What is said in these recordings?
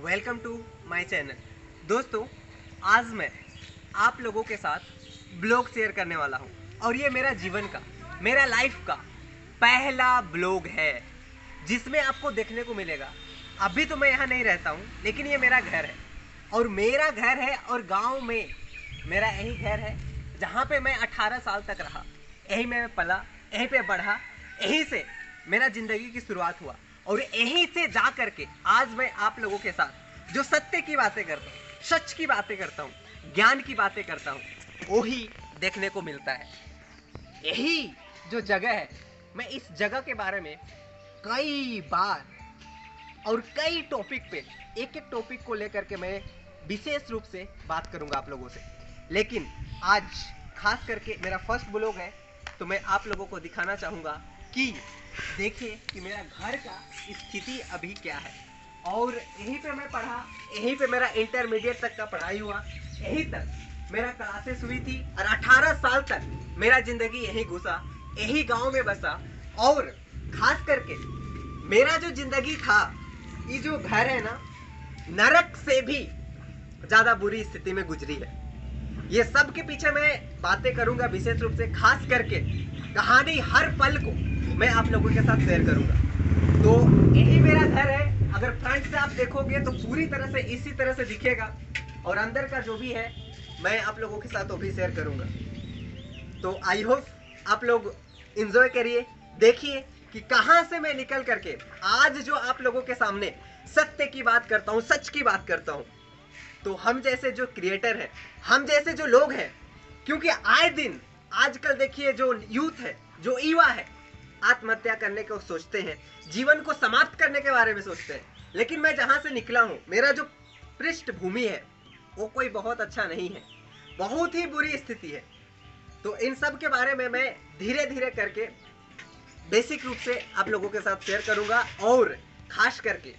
Welcome to my channel. दोस्तों, आज मैं आप लोगों के साथ ब्लॉग शेयर करने वाला हूं और ये मेरा जीवन का, मेरा लाइफ का पहला ब्लॉग है जिसमें आपको देखने को मिलेगा। अभी तो मैं यहाँ नहीं रहता हूँ, लेकिन ये मेरा घर है और मेरा घर है और गांव में मेरा यही घर है जहाँ पे मैं 18 साल तक रहा। यहीं मैं पला, यहीं पे बढ़ा, यहीं से मेरा ज़िंदगी की शुरुआत हुआ और यहीं से जा करके आज मैं आप लोगों के साथ जो सत्य की बातें करता हूँ, सच की बातें करता हूँ, ज्ञान की बातें करता हूँ, वही देखने को मिलता है। यही जो जगह है, मैं इस जगह के बारे में कई बार और कई टॉपिक पे, एक एक टॉपिक को लेकर के मैं विशेष रूप से बात करूंगा आप लोगों से। लेकिन आज खास करके मेरा फर्स्ट ब्लॉग है, तो मैं आप लोगों को दिखाना चाहूँगा कि देखिए कि मेरा घर का स्थिति अभी क्या है। और यहीं पे मैं पढ़ा, यहीं पे मेरा इंटरमीडिएट तक का पढ़ाई हुआ, यहीं तक मेरा क्लासेस हुई थी और 18 साल तक मेरा जिंदगी यहीं घुसा, यही गांव में बसा। और खास करके मेरा जो जिंदगी था, ये जो घर है ना, नरक से भी ज्यादा बुरी स्थिति में गुजरी है। ये सब के पीछे मैं बातें करूंगा विशेष रूप से, खास करके कहानी हर पल को मैं आप लोगों के साथ शेयर करूंगा। तो यही मेरा घर है। अगर फ्रंट से आप देखोगे तो पूरी तरह से इसी तरह से दिखेगा और अंदर का जो भी है मैं आप लोगों के साथ वो भी शेयर करूंगा। तो आई होप आप लोग एंजॉय करिए, देखिए कि कहां से मैं निकल करके आज जो आप लोगों के सामने सत्य की बात करता हूं, सच की बात करता हूं। तो हम जैसे जो क्रिएटर हैं, हम जैसे जो लोग हैं, क्योंकि आए दिन आजकल देखिए जो यूथ है, जो युवा है, आत्महत्या करने को सोचते हैं, जीवन को समाप्त करने के बारे में सोचते हैं। लेकिन मैं जहां से निकला हूं, मेरा जो पृष्ठभूमि है वो कोई बहुत अच्छा नहीं है, बहुत ही बुरी स्थिति है। तो इन सब के बारे में मैं धीरे धीरे करके बेसिक रूप से आप लोगों के साथ शेयर करूंगा। और खास करके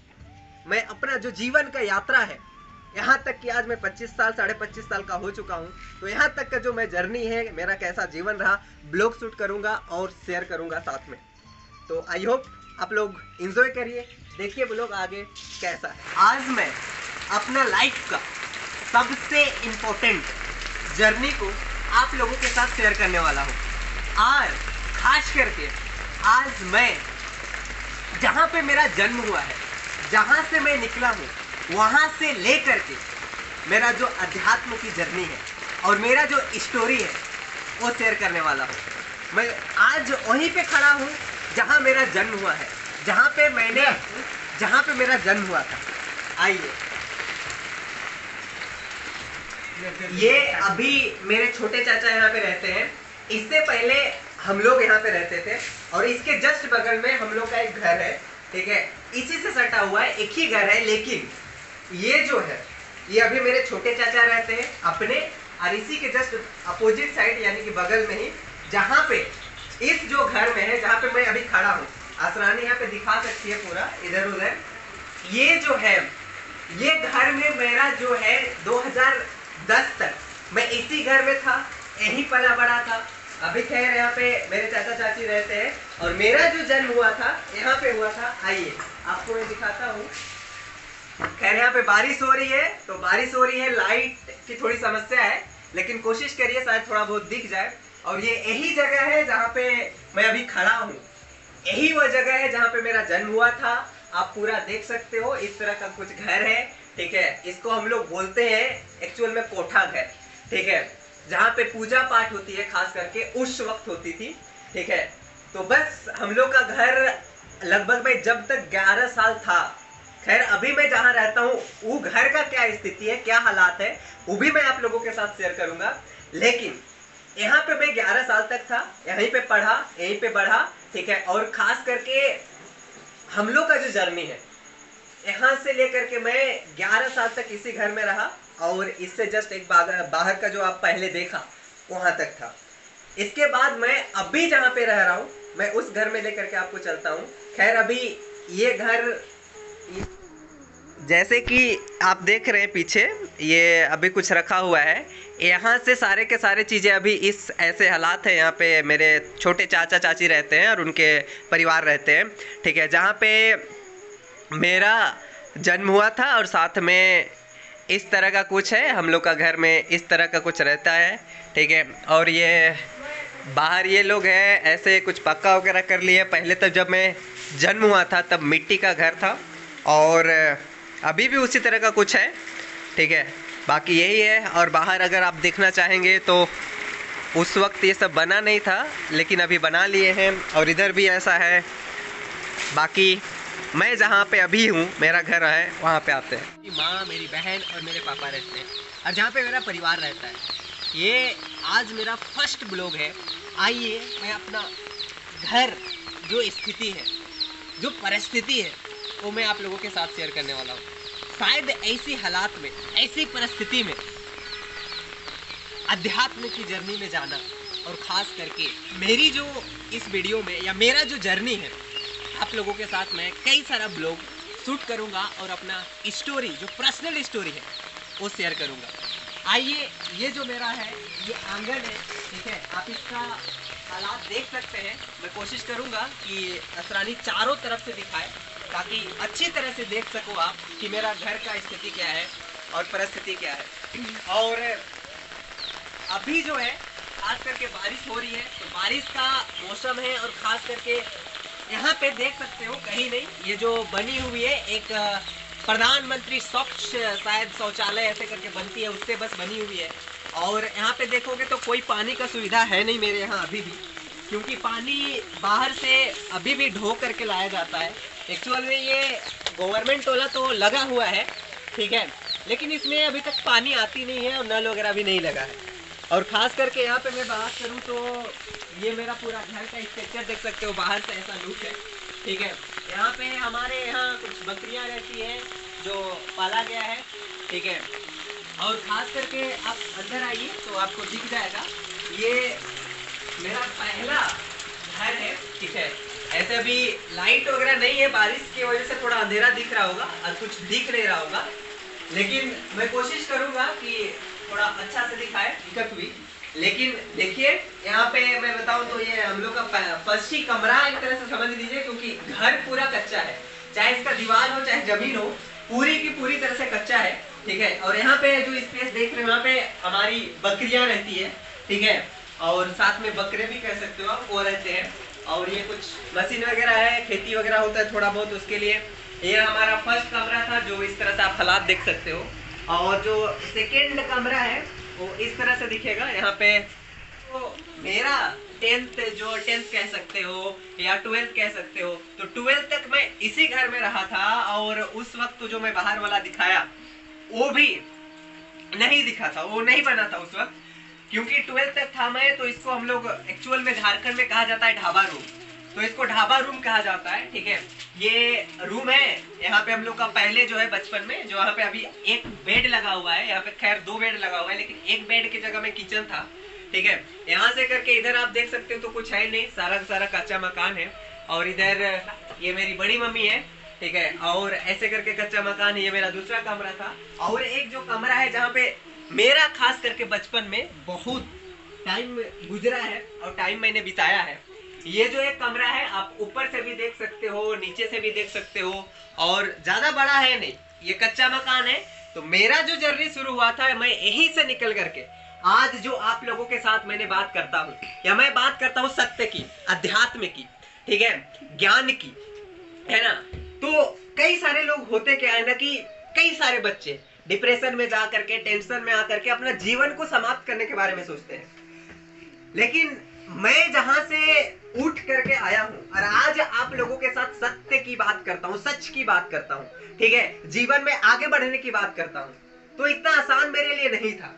मैं अपना जो जीवन का यात्रा है, यहाँ तक कि आज मैं 25 साल, 25.5 साल का हो चुका हूँ, तो यहाँ तक का जो मैं जर्नी है, मेरा कैसा जीवन रहा, ब्लॉग शूट करूंगा और शेयर करूंगा साथ में। तो आई होप आप लोग एंजॉय करिए, देखिए ब्लॉग आगे कैसा है। आज मैं अपना लाइफ का सबसे इम्पोर्टेंट जर्नी को आप लोगों के साथ शेयर करने वाला हूँ। और खास करके आज मैं जहाँ पे मेरा जन्म हुआ है, जहाँ से मैं निकला हूँ, वहाँ से लेकर के मेरा जो अध्यात्म की जर्नी है और मेरा जो स्टोरी है वो शेयर करने वाला हूँ। मैं आज वहीं पे खड़ा हूँ जहाँ मेरा जन्म हुआ है, जहाँ पे मेरा जन्म हुआ था। आइए, ये अभी मेरे छोटे चाचा यहाँ पे रहते हैं। इससे पहले हम लोग यहाँ पे रहते थे और इसके जस्ट बगल में हम लोग का एक घर है, ठीक है, इसी से सटा हुआ है, एक ही घर है। लेकिन ये जो है, ये अभी मेरे छोटे चाचा रहते हैं अपने, और इसी के जस्ट अपोजिट साइड यानी कि बगल में ही, जहाँ पे इस जो घर में है, जहाँ पे मैं अभी खड़ा हूँ, आसरानी यहाँ पे दिखा सकती है पूरा इधर उधर। ये जो है, ये घर में मेरा जो है 2010 तक मैं इसी घर में था, यहीं पला बड़ा था। अभी खैर यहाँ पे मेरे चाचा चाची रहते हैं और मेरा जो जन्म हुआ था यहाँ पे हुआ था। आइए आपको मैं दिखाता हूँ। खैर यहाँ पे बारिश हो रही है, तो बारिश हो रही है, लाइट की थोड़ी समस्या है, लेकिन कोशिश करिए शायद थोड़ा बहुत दिख जाए। और ये यही जगह है जहाँ पे मैं अभी खड़ा हूँ, यही वो जगह है जहाँ पे मेरा जन्म हुआ था। आप पूरा देख सकते हो, इस तरह का कुछ घर है, ठीक है। इसको हम लोग बोलते हैं एक्चुअल में कोठा घर, ठीक है, जहाँ पे पूजा पाठ होती है, खास करके उस वक्त होती थी, ठीक है। तो बस हम लोग का घर लगभग मैं जब तक 11 साल था। खैर अभी मैं जहाँ रहता हूँ वो घर का क्या स्थिति है, क्या हालात है, वो भी मैं आप लोगों के साथ शेयर करूंगा। लेकिन यहाँ पे मैं 11 साल तक था, यहीं पे पढ़ा, यहीं पे बढ़ा, ठीक है। और खास करके हम लोग का जो जर्नी है, यहाँ से लेकर के मैं 11 साल तक इसी घर में रहा और इससे जस्ट एक बाहर का जो आप पहले देखा वहां तक था। इसके बाद मैं अभी जहाँ पे रह रहा हूँ, मैं उस घर में लेकर के आपको चलता हूँ। खैर अभी ये घर, जैसे कि आप देख रहे हैं पीछे, ये अभी कुछ रखा हुआ है, यहाँ से सारे के सारे चीज़ें अभी इस ऐसे हालात है। यहाँ पे मेरे छोटे चाचा चाची रहते हैं और उनके परिवार रहते हैं, ठीक है। जहाँ पे मेरा जन्म हुआ था और साथ में इस तरह का कुछ है, हम लोग का घर में इस तरह का कुछ रहता है, ठीक है। और ये बाहर ये लोग हैं ऐसे कुछ पक्का वगैरह कर लिए। पहले तब जब मैं जन्म हुआ था तब मिट्टी का घर था और अभी भी उसी तरह का कुछ है, ठीक है। बाकी यही है। और बाहर अगर आप देखना चाहेंगे तो उस वक्त ये सब बना नहीं था, लेकिन अभी बना लिए हैं। और इधर भी ऐसा है। बाकी मैं जहाँ पे अभी हूँ, मेरा घर है, वहाँ पे आते हैं मेरी माँ, मेरी बहन और मेरे पापा रहते हैं, और जहाँ पे मेरा परिवार रहता है। ये आज मेरा फर्स्ट ब्लॉग है। आइए मैं अपना घर जो स्थिति है, जो परिस्थिति है, वो मैं आप लोगों के साथ शेयर करने वाला हूँ। शायद ऐसी हालात में, ऐसी परिस्थिति में अध्यात्म की जर्नी में जाना, और ख़ास करके मेरी जो इस वीडियो में या मेरा जो जर्नी है, आप लोगों के साथ मैं कई सारा ब्लॉग शूट करूंगा और अपना स्टोरी, जो पर्सनल स्टोरी है, वो शेयर करूंगा। आइए, ये जो मेरा है, ये आंगन है, ठीक है। आप इसका हालात देख सकते हैं। मैं कोशिश करूंगा कि असरानी चारों तरफ से दिखाए, ताकि अच्छी तरह से देख सको आप कि मेरा घर का स्थिति क्या है और परिस्थिति क्या है। और अभी जो है खास करके बारिश हो रही है, तो बारिश का मौसम है। और ख़ास करके यहाँ पे देख सकते हो, कहीं नहीं, ये जो बनी हुई है एक प्रधानमंत्री स्वच्छ शायद शौचालय ऐसे करके बनती है, उससे बस बनी हुई है। और यहाँ पे देखोगे तो कोई पानी का सुविधा है नहीं मेरे यहाँ अभी भी, क्योंकि पानी बाहर से अभी भी ढो करके लाया जाता है। एक्चुअल में ये गवर्नमेंट वाला तो लगा हुआ है, ठीक है, लेकिन इसमें अभी तक पानी आती नहीं है और नल वगैरह भी नहीं लगा है। और ख़ास करके यहाँ पे मैं बात करूँ तो ये मेरा पूरा घर का स्ट्रक्चर देख सकते हो, बाहर से ऐसा लुक है, ठीक है। यहाँ पे हमारे यहाँ कुछ बकरियाँ रहती है जो पाला गया है, ठीक है। और ख़ास करके आप अंदर आइए तो आपको दिख जाएगा, ये मेरा पहला घर है, ठीक है। ऐसे अभी लाइट वगैरह नहीं है, बारिश की वजह से थोड़ा अंधेरा दिख रहा होगा और कुछ दिख नहीं रहा होगा, लेकिन मैं कोशिश करूँगा कि थोड़ा अच्छा से दिखाए, दिक्कत हुई। लेकिन देखिए यहाँ पे मैं बताऊं तो ये हम लोग का फर्स्ट ही कमरा एक तरह से समझ लीजिए, क्योंकि घर पूरा कच्चा है, चाहे इसका दीवार हो चाहे जमीन हो, पूरी की पूरी तरह से कच्चा है, ठीक है। और यहाँ पे जो स्पेस देख रहे हो, यहाँ पे हमारी बकरियां रहती है, ठीक है। और साथ में बकरे भी कह सकते हो आप, वो रहते हैं। और ये कुछ मशीन वगैरह है, खेती वगैरह होता है थोड़ा बहुत, उसके लिए। ये हमारा फर्स्ट कमरा था, जो इस तरह से आप हालात देख सकते हो। और जो सेकेंड कमरा है वो इस तरह से दिखेगा। यहाँ पे तो मेरा 10th कह सकते हो या 12th कह सकते हो, तो 12th तक मैं इसी घर में रहा था। और उस वक्त तो जो मैं बाहर वाला दिखाया वो भी नहीं दिखा था, वो नहीं बना था उस वक्त, क्योंकि 12th तक था मैं। तो इसको हम लोग एक्चुअल में झारखंड में कहा जाता है ढाबा रूम, तो इसको ढाबा रूम कहा जाता है, ठीक है। ये रूम है, यहाँ पे हम लोग का पहले जो है बचपन में, जो यहाँ पे अभी एक बेड लगा हुआ है, यहाँ पे खैर 2 बेड लगा हुआ है, लेकिन एक बेड की जगह में किचन था, ठीक है। यहाँ से करके इधर आप देख सकते हो तो कुछ है नहीं, सारा का सारा कच्चा मकान है। और इधर ये मेरी बड़ी मम्मी है, ठीक है। और ऐसे करके कच्चा मकान है। ये मेरा दूसरा कमरा था। और एक जो कमरा है जहाँ पे मेरा खास करके बचपन में बहुत टाइम गुजरा है और टाइम मैंने बिताया है, ये जो एक कमरा है, आप ऊपर से भी देख सकते हो, नीचे से भी देख सकते हो। और ज्यादा बड़ा है नहीं, ये कच्चा मकान है। तो मेरा जो जर्नी शुरू हुआ था, मैं यहीं से निकल करके आज जो आप लोगों के साथ मैंने बात करता हूँ, या मैं बात करता हूँ सत्य की, अध्यात्म की, ठीक है, ज्ञान की, है ना। तो कई सारे लोग होते क्या है ना, कि कई सारे बच्चे डिप्रेशन में जा करके, टेंशन में आकर के अपना जीवन को समाप्त करने के बारे में सोचते हैं। लेकिन मैं जहां से उठ करके आया हूं और आज आप लोगों के साथ सत्य की बात करता हूं, सच की बात करता हूं, ठीक है, जीवन में आगे बढ़ने की बात करता हूं, तो इतना आसान मेरे लिए नहीं था।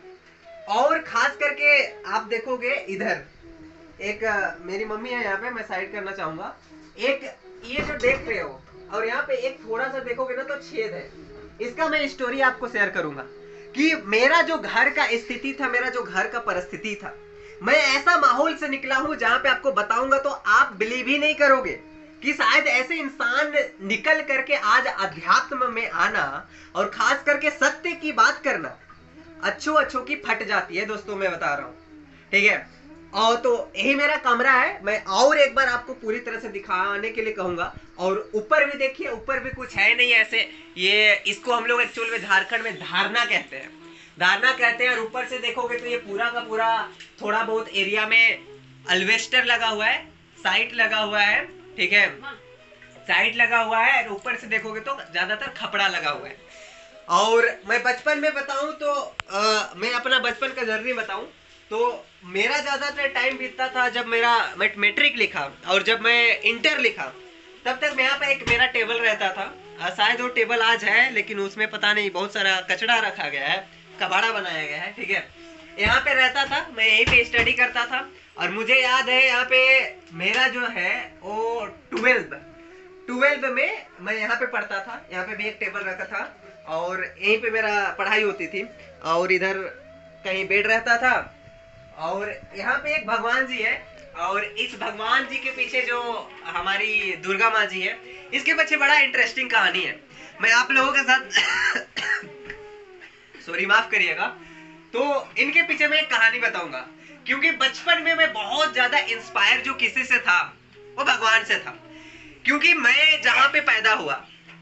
और खास करके आप देखोगे इधर एक मेरी मम्मी है, यहाँ पे मैं साइड करना चाहूंगा, एक ये जो देख रहे हो, और यहाँ पे एक थोड़ा सा देखोगे ना तो छेद है। इसका मैं स्टोरी आपको शेयर करूंगा कि मेरा जो घर का स्थिति था, मेरा जो घर का परिस्थिति था, मैं ऐसा माहौल से निकला हूं जहां पे आपको बताऊंगा तो आप बिलीव ही नहीं करोगे कि शायद ऐसे इंसान निकल करके आज अध्यात्म में आना और खास करके सत्य की बात करना अच्छों अच्छों की फट जाती है दोस्तों, मैं बता रहा हूं, ठीक है। और तो यही मेरा कमरा है। मैं और एक बार आपको पूरी तरह से दिखाने के लिए कहूंगा। और ऊपर भी देखिए, ऊपर भी कुछ है नहीं ऐसे। ये इसको हम लोग एक्चुअल में झारखंड में धारणा कहते हैं, धारणा कहते हैं। और ऊपर से देखोगे तो ये पूरा का पूरा थोड़ा बहुत एरिया में अल्वेस्टर लगा हुआ है, साइट लगा हुआ है, ठीक है, साइट लगा हुआ है। और ऊपर से देखोगे तो ज्यादातर खपड़ा लगा हुआ है। और मैं बचपन में बताऊं तो मैं अपना बचपन का जर्नी बताऊं तो मेरा ज्यादातर टाइम बीतता था जब मैं मैट्रिक लिखा और जब मैं इंटर लिखा, तब तक यहाँ पे एक मेरा टेबल रहता था। शायद वो टेबल आज है, लेकिन उसमें पता नहीं बहुत सारा कचड़ा रखा गया है, कबाड़ा बनाया गया है, ठीक है। यहाँ पे रहता था, मैं यहीं पे स्टडी करता था। और मुझे याद है यहाँ पे मेरा जो है वो 12 में मैं यहाँ पे पढ़ता था। यहाँ पे भी एक टेबल रखा था और यहीं पे मेरा पढ़ाई होती थी। और इधर कहीं बेड रहता था। और यहाँ पे एक भगवान जी है, और इस भगवान जी के पीछे जो हमारी दुर्गा माँ जी है, इसके पीछे बड़ा इंटरेस्टिंग कहानी है। मैं आप लोगों के साथ सॉरी माफ करिएगा, तो इनके पीछे मैं एक कहानी बताऊंगा। क्योंकि बचपन में मैं बहुत ज्यादा इंस्पायर जो किसी से था वो भगवान से था। क्योंकि मैं जहां पे पैदा हुआ,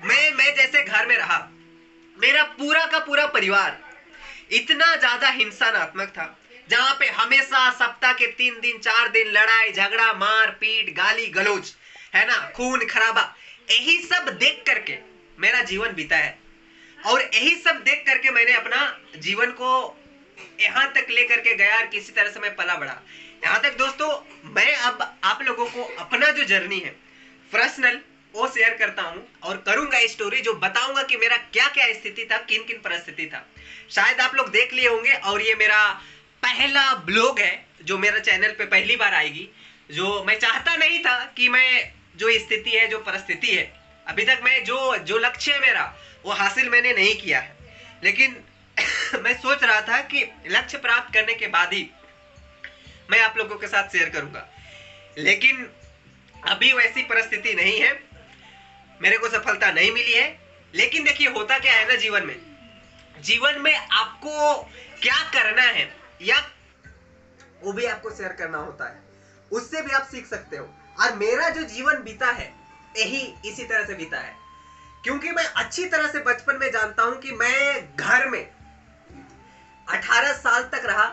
मैं जैसे घर में रहा, मेरा पूरा का पूरा परिवार इतना ज्यादा हिंसात्मक था, जहां पे हमेशा सप्ताह के 3 दिन 4 दिन लड़ाई झगड़ा मार पीट गाली गलौज, है ना, खून खराबा, यही सब देख करके मेरा जीवन बीता है। और यही सब देख करके मैंने अपना जीवन को यहां तक लेकर के गया और किसी तरह से मैं पला बढ़ा यहां तक। दोस्तों, मैं अब आप लोगों को अपना जो जर्नी है पर्सनल वो शेयर करता हूं और करूंगा स्टोरी, जो बताऊंगा कि मेरा क्या क्या स्थिति था, किन किन परिस्थिति था। शायद आप लोग देख लिए होंगे। और ये मेरा पहला ब्लॉग है जो मेरा चैनल पे पहली बार आएगी। जो मैं चाहता नहीं था कि मैं जो स्थिति है, जो परिस्थिति है, अभी तक मैं जो लक्ष्य है मेरा वो हासिल मैंने नहीं किया है। लेकिन मैं सोच रहा था कि लक्ष्य प्राप्त करने के बाद ही मैं आप लोगों के साथ शेयर करूंगा। लेकिन अभी वैसी परिस्थिति नहीं है, मेरे को सफलता नहीं मिली है। लेकिन देखिए होता क्या है ना, जीवन में आपको क्या करना है या वो भी आपको शेयर करना होता है, उससे भी आप सीख सकते हो। और मेरा जो जीवन बीता है यही इसी तरह से बीता है। क्योंकि मैं अच्छी तरह से बचपन में जानता हूं कि मैं घर में 18 साल तक रहा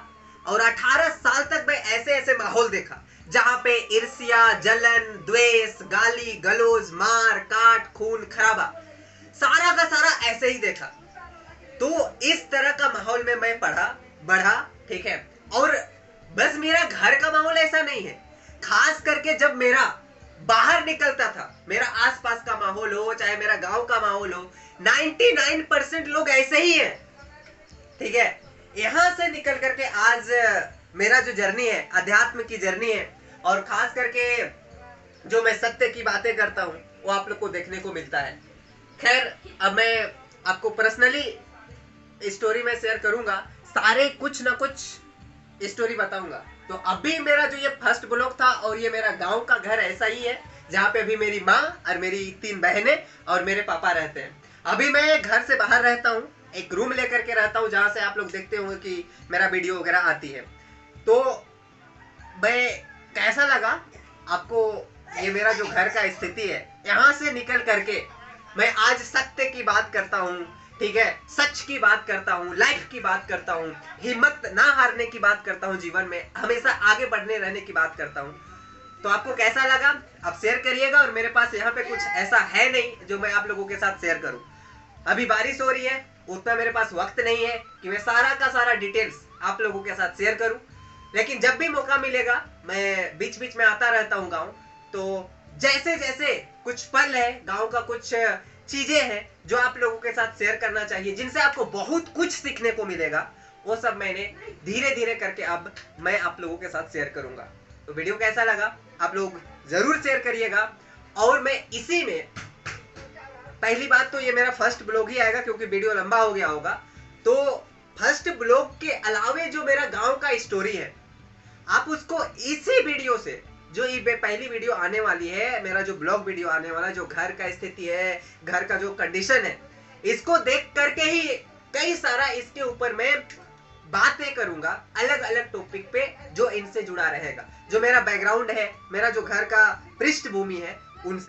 और 18 साल तक मैं ऐसे ऐसे माहौल देखा जहां पे ईर्ष्या, जलन, द्वेष, गाली गलौज, मार काट, खून खराबा, सारा का सारा ऐसे ही देखा। तो इस तरह का माहौल में मैं बढ़ा, ठीक है। और बस मेरा घर का माहौल ऐसा नहीं है, खास करके जब मेरा बाहर निकलता था, मेरा आसपास का माहौल हो चाहे मेरा गांव का माहौल हो, 99% लोग ऐसे ही हैं, ठीक है। यहां से निकल करके आज मेरा जो जर्नी है, अध्यात्म की जर्नी है, और खास करके जो मैं सत्य की बातें करता हूं वो आप लोग को देखने को मिलता है। खैर, अब मैं आपको पर्सनली स्टोरी में शेयर करूंगा, सारे कुछ ना कुछ स्टोरी बताऊंगा। तो अभी मेरा जो ये फर्स्ट ब्लॉग था, और ये मेरा गांव का घर ऐसा ही है जहाँ पे अभी मेरी माँ और मेरी 3 बहनें और मेरे पापा रहते हैं। अभी मैं घर से बाहर रहता हूँ, एक रूम लेकर के रहता हूँ जहाँ से आप लोग देखते होंगे कि मेरा वीडियो वगैरह आती है। तो मैं कैसा लगा आपको ये मेरा जो घर का स्थिति है, यहाँ से निकल करके मैं आज सत्य की बात करता हूँ, ठीक है, सच की बात करता हूँ, लाइफ की बात करता हूँ, हिम्मत ना हारने की बात करता हूँ, जीवन में हमेशा आगे बढ़ने रहने की बात करता हूँ। तो आपको कैसा लगा आप शेयर करिएगा। और मेरे पास यहाँ पे कुछ ऐसा है नहीं जो मैं आप लोगों के साथ शेयर करूँ। अभी बारिश हो रही है, उतना मेरे पास वक्त नहीं है कि मैं सारा का सारा डिटेल्स आप लोगों के साथ शेयर करूँ। लेकिन जब भी मौका मिलेगा मैं बीच बीच में आता रहता हूँ गाँव। तो जैसे जैसे कुछ पल है गाँव का, कुछ चीजें हैं जो आप लोगों के साथ शेयर करना चाहिए, जिनसे आपको बहुत कुछ सीखने को मिलेगा, वो सब मैंने धीरे धीरे करके अब मैं आप लोगों के साथ शेयर करूंगा। तो वीडियो कैसा लगा आप लोग जरूर शेयर करिएगा। और मैं इसी में पहली बात तो ये मेरा फर्स्ट ब्लॉग ही आएगा क्योंकि वीडियो लंबा हो गया होगा। तो फर्स्ट ब्लॉग के अलावे जो मेरा गांव का स्टोरी है, आप उसको इसी वीडियो से, जो ये पहली वीडियो आने वाली है, मेरा जो ब्लॉग वीडियो आने वाला, जो घर का स्थिति है, घर का जो कंडीशन है, इसको देख करके ही कई सारा इसके ऊपर मैं बातें करूंगा अलग अलग टॉपिक पे जो इनसे जुड़ा रहेगा, जो मेरा बैकग्राउंड है, मेरा जो घर का पृष्ठभूमि है उनसे।